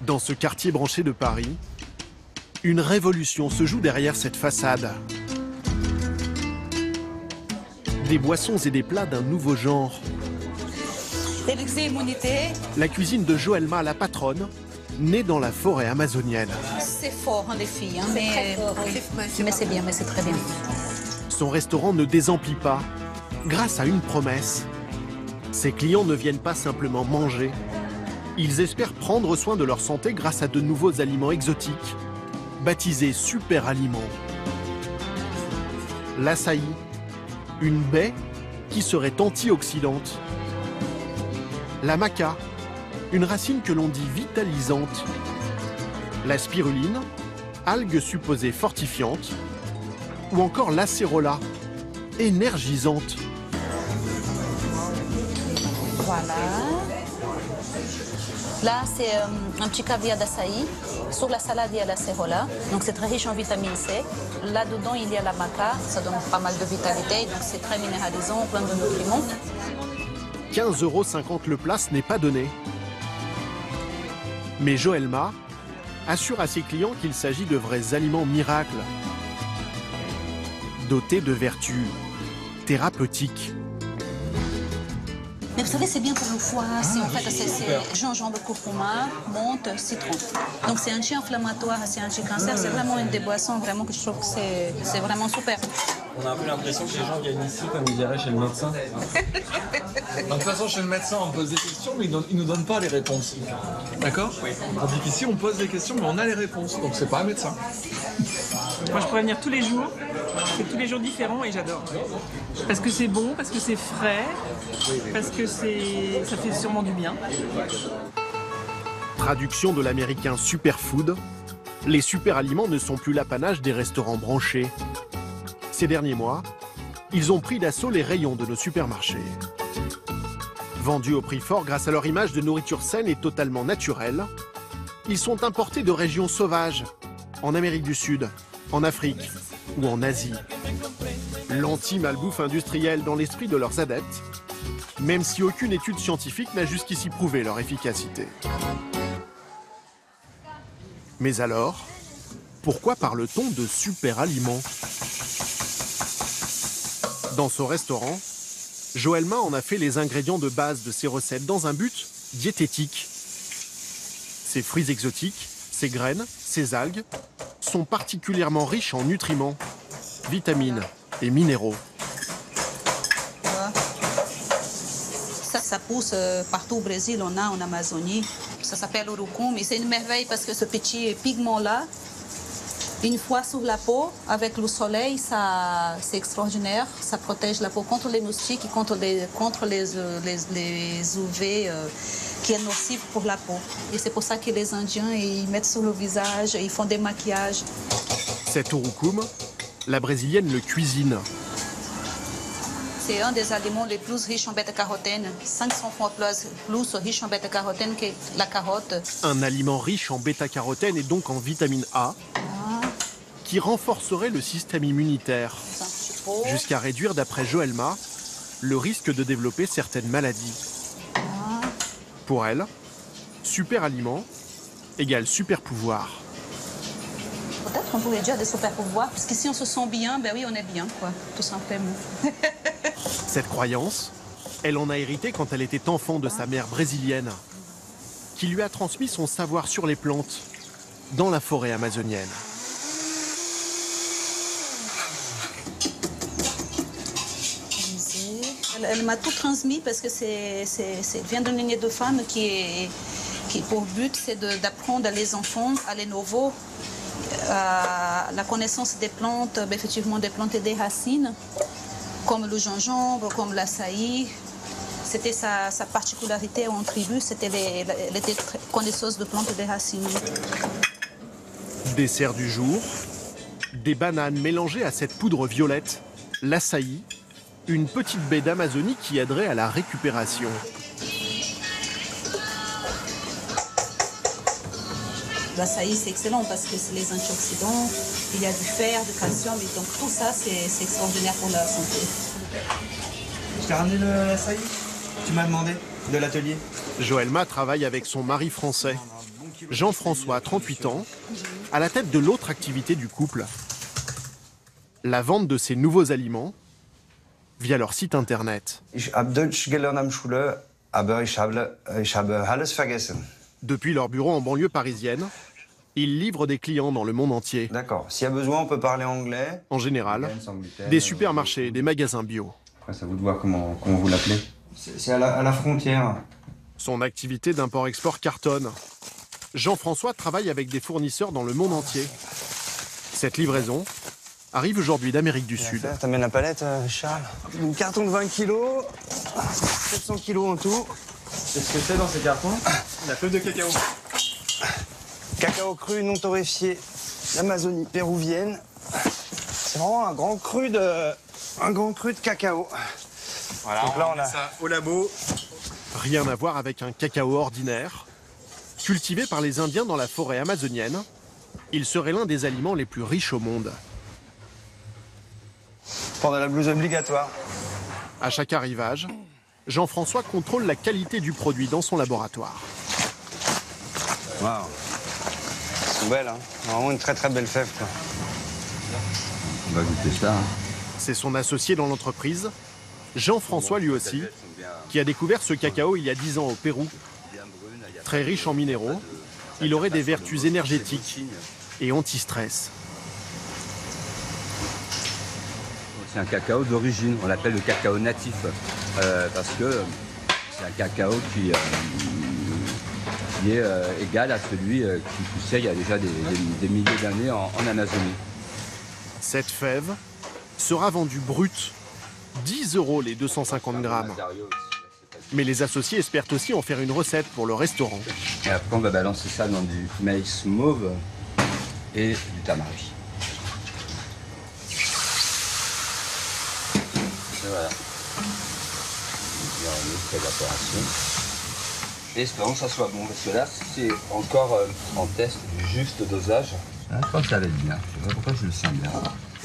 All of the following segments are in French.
Dans ce quartier branché de Paris, une révolution se joue derrière cette façade. Des boissons et des plats d'un nouveau genre. La cuisine de Joëlma, la patronne, née dans la forêt amazonienne. C'est fort, hein, les filles, hein, mais c'est bien, mais c'est très bien. Son restaurant ne désemplit pas, grâce à une promesse. Ses clients ne viennent pas simplement manger. Ils espèrent prendre soin de leur santé grâce à de nouveaux aliments exotiques, baptisés super aliments. L'açaï, une baie qui serait antioxydante. La maca, une racine que l'on dit vitalisante. La spiruline, algue supposée fortifiante. Ou encore l'acérola, énergisante. Voilà. Là, c'est un petit caviar d'açaï. Sur la salade, il y a l'acérola. Donc, c'est très riche en vitamine C. Là-dedans, il y a la maca. Ça donne pas mal de vitalité. Donc, c'est très minéralisant, plein de nutriments. 15,50 € le plat, ce n'est pas donné. Mais Joëlma assure à ses clients qu'il s'agit de vrais aliments miracles, dotés de vertus thérapeutiques. Mais vous savez, c'est bien pour le foie. En fait, c'est gingembre, curcuma, menthe, citron. Donc, c'est anti-inflammatoire, c'est anti-cancer. C'est vraiment une des boissons vraiment que je trouve que c'est vraiment super. On a un peu l'impression que les gens viennent ici comme ils diraient chez le médecin. De toute façon, chez le médecin, on pose des questions, mais il ne nous donne pas les réponses. D'accord? Oui. Tandis qu'ici, on pose des questions, mais on a les réponses. Donc, c'est pas un médecin. Moi, je pourrais venir tous les jours. C'est tous les jours différents et j'adore. Parce que c'est bon, parce que c'est frais, parce que ça fait sûrement du bien. Traduction de l'américain superfood, les super aliments ne sont plus l'apanage des restaurants branchés. Ces derniers mois, ils ont pris d'assaut les rayons de nos supermarchés. Vendus au prix fort grâce à leur image de nourriture saine et totalement naturelle, ils sont importés de régions sauvages, en Amérique du Sud, en Afrique ou en Asie. L'anti-malbouffe industrielle dans l'esprit de leurs adeptes, même si aucune étude scientifique n'a jusqu'ici prouvé leur efficacité. Mais alors, pourquoi parle-t-on de super aliments? Dans son restaurant, Joëlma en a fait les ingrédients de base de ses recettes dans un but diététique. Ses fruits exotiques, ses graines, ses algues sont particulièrement riches en nutriments, vitamines et minéraux. Ça pousse partout au Brésil, on a en Amazonie. Ça s'appelle urucum et c'est une merveille parce que ce petit pigment-là, une fois sur la peau, avec le soleil, c'est extraordinaire. Ça protège la peau contre les moustiques et contre les UV qui est nocif pour la peau. Et c'est pour ça que les Indiens, ils mettent sur le visage, ils font des maquillages. Cet urucum, la brésilienne le cuisine. C'est un des aliments les plus riches en bêta-carotène. 500 fois plus riche en bêta-carotène que la carotte. Un aliment riche en bêta-carotène et donc en vitamine A, qui renforcerait le système immunitaire, jusqu'à réduire, d'après Joëlma, le risque de développer certaines maladies. Pour elle, super aliment égale super pouvoir. Peut-être qu'on pourrait dire des super pouvoirs, parce que si on se sent bien, ben oui, on est bien, quoi, tout simplement. Cette croyance, elle en a hérité quand elle était enfant de sa mère brésilienne, qui lui a transmis son savoir sur les plantes dans la forêt amazonienne. Elle m'a tout transmis parce que c'est vient d'une lignée de femmes qui pour but, c'est d'apprendre à les enfants, à les nouveaux, la connaissance des plantes, effectivement des plantes et des racines, comme le gingembre, comme l'açaï. C'était sa particularité en tribu, elle était connaisseuse de plantes et des racines. Dessert du jour, des bananes mélangées à cette poudre violette, l'açaï, une petite baie d'Amazonie qui aiderait à la récupération. L'açaï, c'est excellent parce que c'est les antioxydants, il y a du fer, du calcium, et donc tout ça, c'est extraordinaire pour la santé. Je t'ai ramené l'açaï? Tu m'as demandé, de l'atelier. Joëlma travaille avec son mari français. Jean-François, 38 ans, à la tête de l'autre activité du couple, la vente de ces nouveaux aliments via leur site internet. Ich habe Deutsch gelernt am Schule, aber ich habe alles vergessen. Depuis leur bureau en banlieue parisienne, ils livrent des clients dans le monde entier. D'accord. S'il y a besoin, on peut parler anglais. En général, des supermarchés, des magasins bio. Après, c'est à vous de voir comment vous l'appelez. C'est à la frontière. Son activité d'import-export cartonne. Jean-François travaille avec des fournisseurs dans le monde entier. Cette livraison arrive aujourd'hui d'Amérique du Sud. T'amènes la palette, Charles. Un carton de 20 kilos, 700 kilos en tout. Qu'est-ce que c'est dans ces cartons? La feuille de cacao. Cacao cru non torréfié d'Amazonie péruvienne. C'est vraiment un grand cru de cacao. Voilà, donc là, on met ça au labo. Rien à voir avec un cacao ordinaire. Cultivé par les Indiens dans la forêt amazonienne, il serait l'un des aliments les plus riches au monde. Prendre la blouse obligatoire. À chaque arrivage, Jean-François contrôle la qualité du produit dans son laboratoire. Waouh. Elles sont belles, hein. Vraiment une très très belle fève, quoi. On va goûter ça. Hein. C'est son associé dans l'entreprise, Jean-François lui aussi, qui a découvert ce cacao il y a 10 ans au Pérou. Très riche en minéraux, il aurait des vertus énergétiques et anti-stress. C'est un cacao d'origine, on l'appelle le cacao natif, parce que c'est un cacao qui est égal à celui qui poussait il y a déjà des milliers d'années en Amazonie. Cette fève sera vendue brute, 10 € les 250 grammes. Mais les associés espèrent aussi en faire une recette pour le restaurant. Et après on va balancer ça dans du maïs mauve et du tamari. Et voilà. Évaporation. Et espérons que ça soit bon, parce que là, c'est encore en test du juste dosage. Je crois que ça va être bien. Je sais pas pourquoi je le sens bien.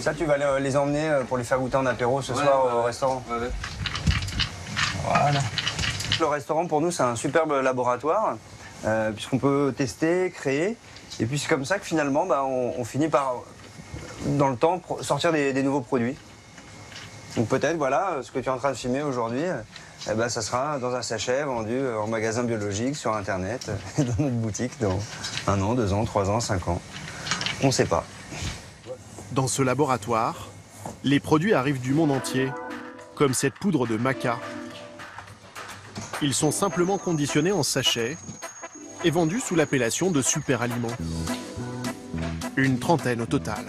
Ça, tu vas les emmener pour les faire goûter en apéro ce soir au restaurant. Ouais. Voilà. Le restaurant, pour nous, c'est un superbe laboratoire, puisqu'on peut tester, créer. Et puis c'est comme ça que finalement, on finit par, dans le temps, sortir des nouveaux produits. Donc peut-être, voilà, ce que tu es en train de filmer aujourd'hui, ça sera dans un sachet vendu en magasin biologique, sur Internet, dans notre boutique dans 1 an, 2 ans, 3 ans, 5 ans. On ne sait pas. Dans ce laboratoire, les produits arrivent du monde entier, comme cette poudre de maca. Ils sont simplement conditionnés en sachets et vendus sous l'appellation de super aliments. Une trentaine au total.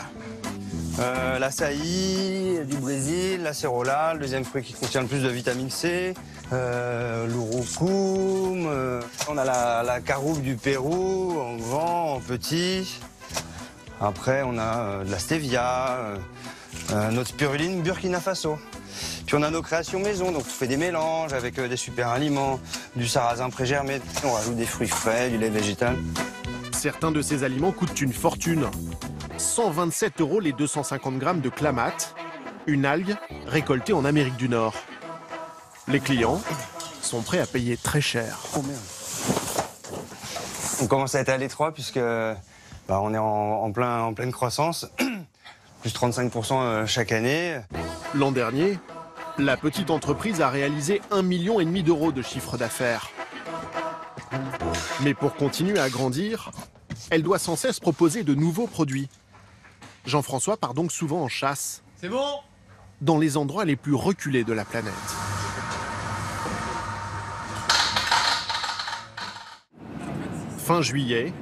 L'açaï du Brésil, l'acérola, le deuxième fruit qui contient le plus de vitamine C, l'urucum, on a la caroube du Pérou, en grand, en petit. Après, on a de la stevia, notre spiruline Burkina Faso. Puis on a nos créations maison, donc on fait des mélanges avec des super aliments, du sarrasin pré-germé, on rajoute des fruits frais, du lait végétal. Certains de ces aliments coûtent une fortune. 127 € les 250 grammes de clamate, une algue récoltée en Amérique du Nord. Les clients sont prêts à payer très cher. Oh merde. On commence à être à l'étroit puisque on est en pleine croissance, plus 35% chaque année. L'an dernier, la petite entreprise a réalisé 1,5 million d'euros de chiffre d'affaires. Mais pour continuer à grandir, elle doit sans cesse proposer de nouveaux produits. Jean-François part donc souvent en chasse. C'est bon? Dans les endroits les plus reculés de la planète. Fin juillet,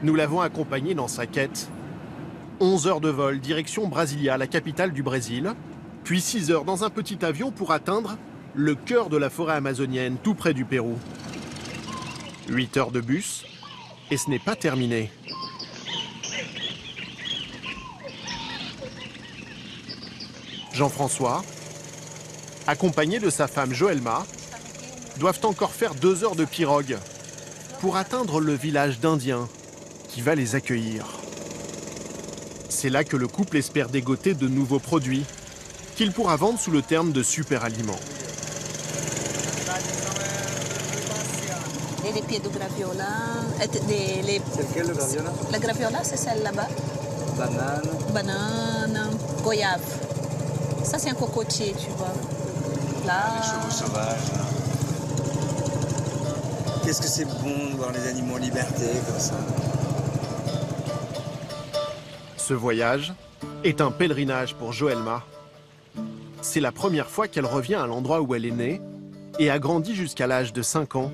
nous l'avons accompagné dans sa quête. 11 heures de vol, direction Brasilia, la capitale du Brésil, puis 6 heures dans un petit avion pour atteindre le cœur de la forêt amazonienne, tout près du Pérou. 8 heures de bus, et ce n'est pas terminé. Jean-François, accompagné de sa femme Joelma, doivent encore faire 2 heures de pirogue pour atteindre le village d'Indiens qui va les accueillir. C'est là que le couple espère dégoter de nouveaux produits qu'il pourra vendre sous le terme de super aliments. Ele les pieds de graviola. C'est lequel le graviola? La graviola, c'est celle là-bas. Banane. Banane, goyave. Ça, c'est un cocotier, tu vois. Là. Les chevaux sauvages. Qu'est-ce que c'est bon de voir les animaux en liberté comme ça. Ce voyage est un pèlerinage pour Joelma. C'est la première fois qu'elle revient à l'endroit où elle est née et a grandi jusqu'à l'âge de 5 ans,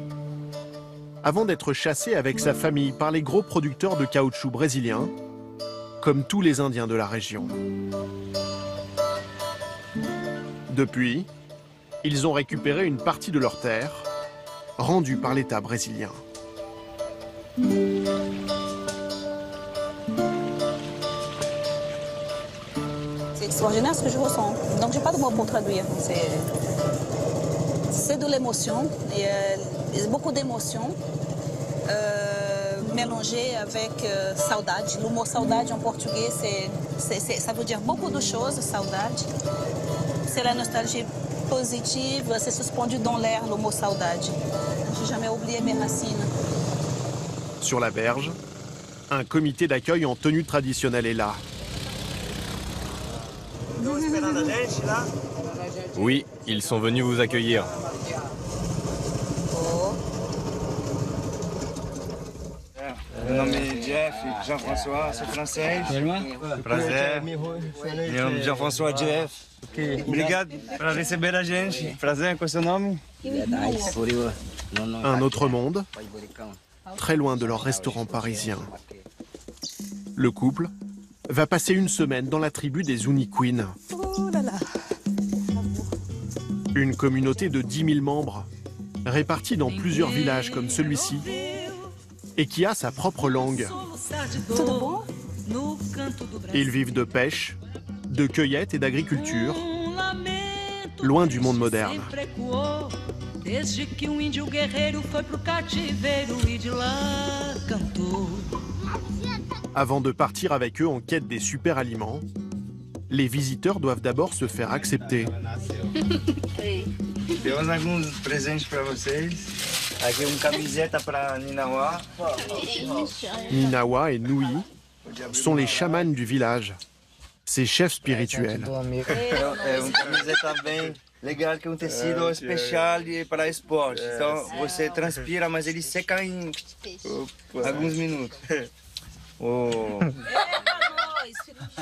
avant d'être chassée avec sa famille par les gros producteurs de caoutchouc brésiliens, comme tous les Indiens de la région. Depuis, ils ont récupéré une partie de leurs terres, rendue par l'État brésilien. C'est extraordinaire ce que je ressens. Donc, je n'ai pas de mots pour traduire. C'est de l'émotion, et beaucoup d'émotions mélangées avec saudade. Le mot saudade en portugais, ça veut dire beaucoup de choses, saudade. C'est la nostalgie positive, c'est suspendu dans l'air le mot saudade. Je n'ai jamais oublié mes racines. Sur la berge, un comité d'accueil en tenue traditionnelle est là. Oui, ils sont venus vous accueillir. Meu nome é Jeff, Jean-François, sou francês. Prazer. Meu nome é Jean-François Jeff. Obrigado por receber a gente. Prazer, qual é o seu nome? Un autre monde, très loin de leur restaurant parisien. Le couple va passer une semaine dans la tribu des Uniqueen. Une communauté de 10 000 membres, répartie dans plusieurs villages comme celui-ci, et qui a sa propre langue. Ils vivent de pêche, de cueillette et d'agriculture, loin du monde moderne. Avant de partir avec eux en quête des super aliments, les visiteurs doivent d'abord se faire accepter. Temos alguns presentes para vocês. Aqui camiseta para Ninawa. Ninawa et Nui sont les chamans du village, ses chefs spirituels. Camiseta bem legal, que tecido especial para esporte. Então você transpira, mas ele seca em alguns minutos. Oh.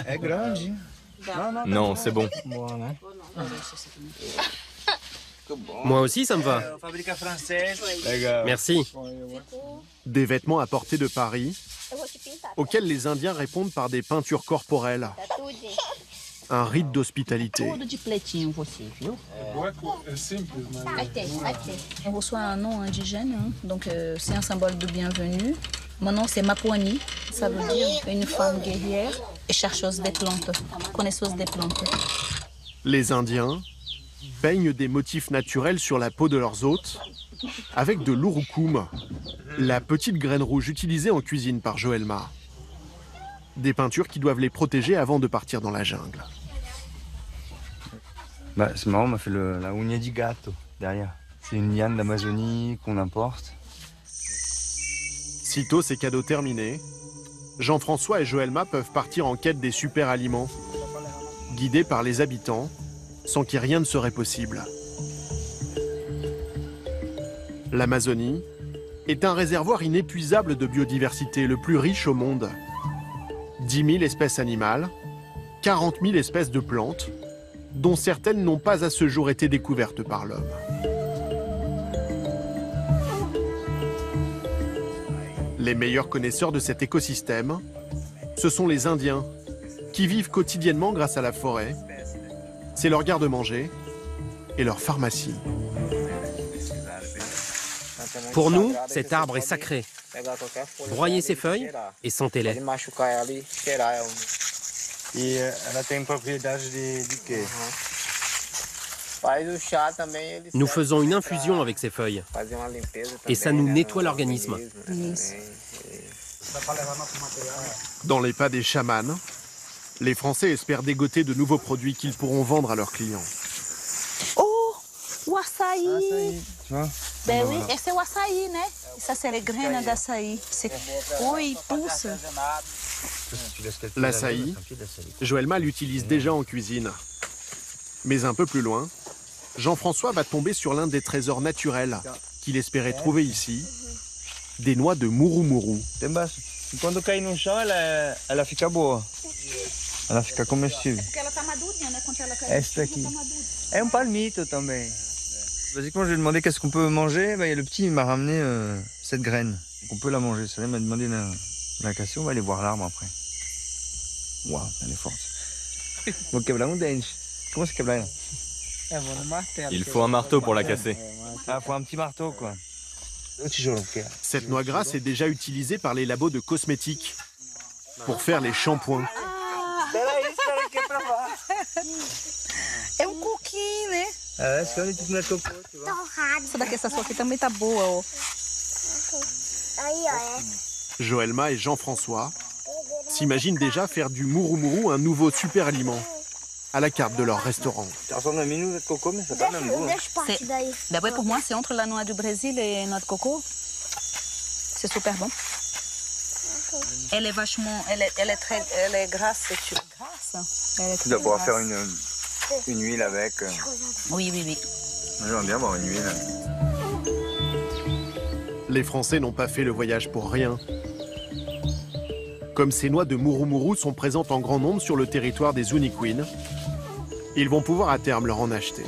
É grande. Non, c'est bon. Moi aussi, ça me va. Fabrica française. Merci. Des vêtements apportés de Paris, auxquels les Indiens répondent par des peintures corporelles. Un rite d'hospitalité. On reçoit un nom indigène, hein, donc c'est un symbole de bienvenue. Mon nom c'est Mapuani, ça veut dire une femme guerrière et chercheuse des plantes, connaisseuse des plantes. Les Indiens peignent des motifs naturels sur la peau de leurs hôtes avec de l'urucum, la petite graine rouge utilisée en cuisine par Joelma. Des peintures qui doivent les protéger avant de partir dans la jungle. Bah, c'est marrant, on m'a fait la uña di gato derrière. C'est une liane d'Amazonie qu'on importe. Sitôt ces cadeaux terminés, Jean-François et Joelma peuvent partir en quête des super aliments, guidés par les habitants, sans qui rien ne serait possible. L'Amazonie est un réservoir inépuisable de biodiversité, le plus riche au monde. 10 000 espèces animales, 40 000 espèces de plantes, dont certaines n'ont pas à ce jour été découvertes par l'homme. Les meilleurs connaisseurs de cet écosystème, ce sont les Indiens, qui vivent quotidiennement grâce à la forêt. C'est leur garde-manger et leur pharmacie. Pour nous, cet arbre est sacré. Broyez ses feuilles et sentez-les. E ela tem propriedade de quê? Nous faisons une infusion avec ces feuilles et ça nous nettoie l'organisme. Dans les pas des chamans, les Français espèrent dégoter de nouveaux produits qu'ils pourront vendre à leurs clients. Oh, o açaí! Tu vois? Ben oui, esse é o açaí, né? Ça, c'est les graines d'açaï. Oui, ils poussent. L'açaï, Joëlma l'utilise déjà en cuisine. Mais un peu plus loin, Jean-François va tomber sur l'un des trésors naturels qu'il espérait trouver ici, des noix de murumuru. Quando cair no chão, ela fica boa. Ela fica comestível. Porque ela tá madurinha, né? Quando ela cai, Esta aqui. É palmito também. Basiquement, je lui ai demandé qu'est-ce qu'on peut manger. Bah, le petit il m'a ramené cette graine. Donc on peut la manger. Ça, il m'a demandé l'indication. On va aller voir l'arbre après. Waouh, elle est forte. Vou quebrar dente. Comment c'est quebrar? Il faut un marteau pour la casser. Ah, faut un petit marteau, quoi. Cette noix grasse est déjà utilisée par les labos de cosmétiques pour faire les shampoings. É coquinho, né? Esse que é o tipo de cocô, tu vois. Essa sua aqui também tá boa, ó. Joëlma et Jean-François s'imaginent déjà faire du murumuru un nouveau super aliment à la carte de leur restaurant. Ça ressemble à un minou de coco, mais c'est pas le même goût. D'abord, pour moi, c'est entre la noix du Brésil et noix de coco. C'est super bon. Elle est vachement... Elle est grasse. Tu dois pouvoir faire une huile avec. Oui, oui, oui. J'aimerais bien avoir une huile. Les Français n'ont pas fait le voyage pour rien. Comme ces noix de murumuru sont présentes en grand nombre sur le territoire des Zuniquin, ils vont pouvoir à terme leur en acheter.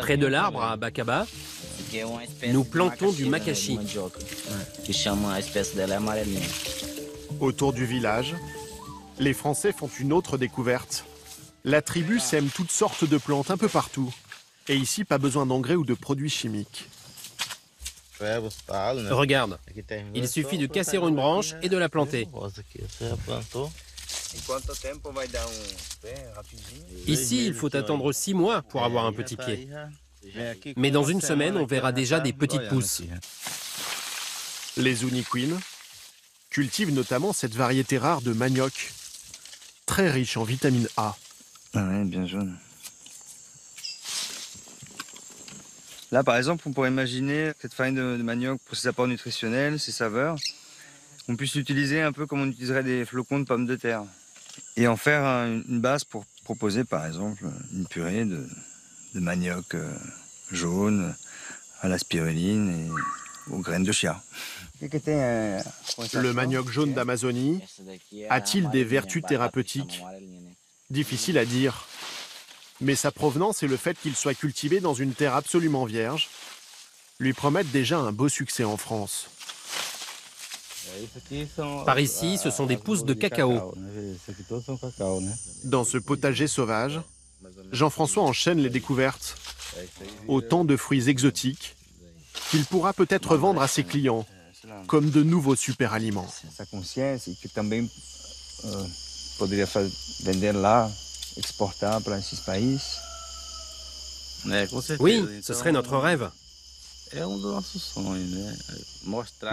Près de l'arbre à Bacaba, nous plantons du macaxi. Autour du village, les Français font une autre découverte. La tribu sème toutes sortes de plantes un peu partout. Et ici, pas besoin d'engrais ou de produits chimiques. Regarde, il suffit de casser une branche et de la planter. Ici, il faut attendre 6 mois pour avoir un petit pied. Mais dans une semaine, on verra déjà des petites pousses. Les Zuniquin cultivent notamment cette variété rare de manioc, très riche en vitamine A. Ah ouais, bien jaune. Là, par exemple, on pourrait imaginer cette farine de manioc pour ses apports nutritionnels, ses saveurs. On puisse l'utiliser un peu comme on utiliserait des flocons de pommes de terre. Et en faire une base pour proposer, par exemple, une purée de manioc jaune à la spiruline et aux graines de chia. Le manioc jaune d'Amazonie a-t-il des vertus thérapeutiques? Difficile à dire. Mais sa provenance et le fait qu'il soit cultivé dans une terre absolument vierge lui promettent déjà un beau succès en France. Par ici, ce sont des pousses de cacao. Dans ce potager sauvage, Jean-François enchaîne les découvertes. Autant de fruits exotiques qu'il pourra peut-être vendre à ses clients comme de nouveaux super aliments. Sa conscience et que também podria vender lá, exportar para esses países. Oui, ce serait notre rêve.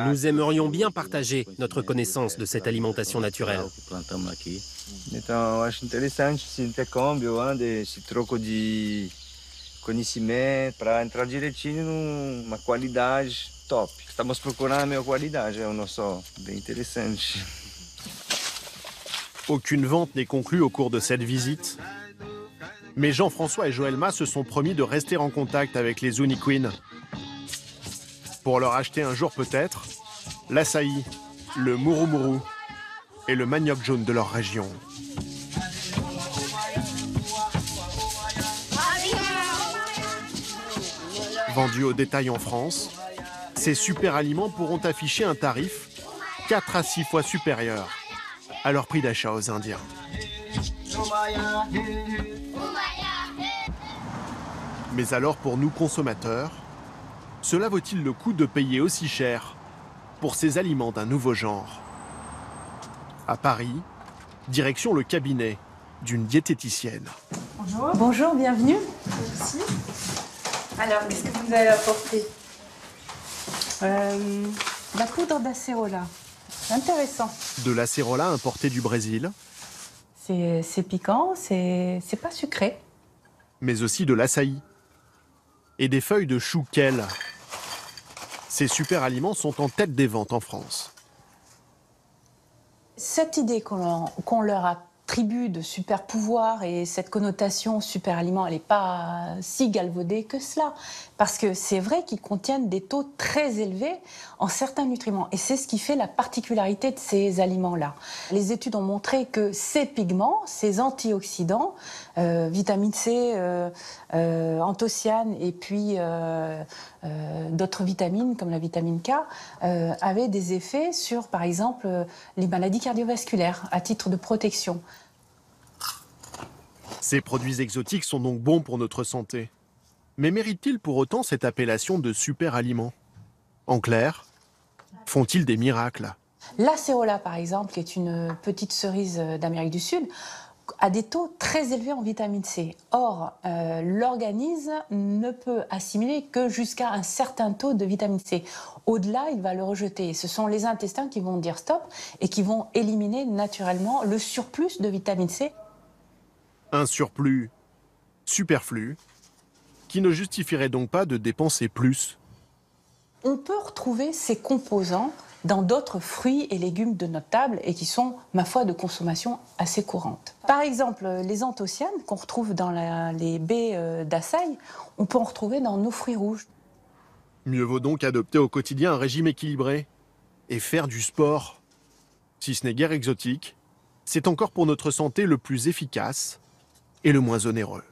Nous aimerions bien partager notre connaissance de cette alimentation naturelle. Então, eu acho interessante esse intercâmbio, esse troco de conhecimento para entrar direitinho numa qualidade top. Estamos procurando a melhor qualidade, não só bem interessante. Aucune vente n'est conclue au cours de cette visite. Mais Jean-François et Joëlma se sont promis de rester en contact avec les Zuniquin pour leur acheter un jour peut-être l'açaï, le murumuru et le manioc jaune de leur région. Vendus au détail en France, ces super aliments pourront afficher un tarif 4 à 6 fois supérieur à leur prix d'achat aux Indiens. Mais alors pour nous consommateurs, cela vaut-il le coup de payer aussi cher pour ces aliments d'un nouveau genre? À Paris, direction le cabinet d'une diététicienne. Bonjour. Bonjour, bienvenue. Merci. Alors, qu'est-ce que vous avez apporté? La poudre d'acérola. Intéressant. De l'acérola importé du Brésil, C'est piquant, c'est pas sucré. Mais aussi de l'açaï et des feuilles de chou kale. Ces super aliments sont en tête des ventes en France. Cette idée qu'on leur attribue de super pouvoir et cette connotation super aliment, elle n'est pas si galvaudée que cela. Parce que c'est vrai qu'ils contiennent des taux très élevés en certains nutriments. Et c'est ce qui fait la particularité de ces aliments-là. Les études ont montré que ces pigments, ces antioxydants, vitamine C, anthocyanes et puis d'autres vitamines comme la vitamine K, avaient des effets sur, par exemple, les maladies cardiovasculaires à titre de protection. Ces produits exotiques sont donc bons pour notre santé. Mais méritent-ils pour autant cette appellation de super aliments? En clair, font-ils des miracles? L'acérola, par exemple, qui est une petite cerise d'Amérique du Sud, a des taux très élevés en vitamine C. Or, l'organisme ne peut assimiler que jusqu'à un certain taux de vitamine C. Au-delà, il va le rejeter. Ce sont les intestins qui vont dire stop et qui vont éliminer naturellement le surplus de vitamine C. Un surplus superflu qui ne justifierait donc pas de dépenser plus. On peut retrouver ces composants dans d'autres fruits et légumes de notre table et qui sont, ma foi, de consommation assez courante. Par exemple, les anthocyanes qu'on retrouve dans les baies d'açaï, on peut en retrouver dans nos fruits rouges. Mieux vaut donc adopter au quotidien un régime équilibré et faire du sport. Si ce n'est guère exotique, c'est encore pour notre santé le plus efficace et le moins onéreux.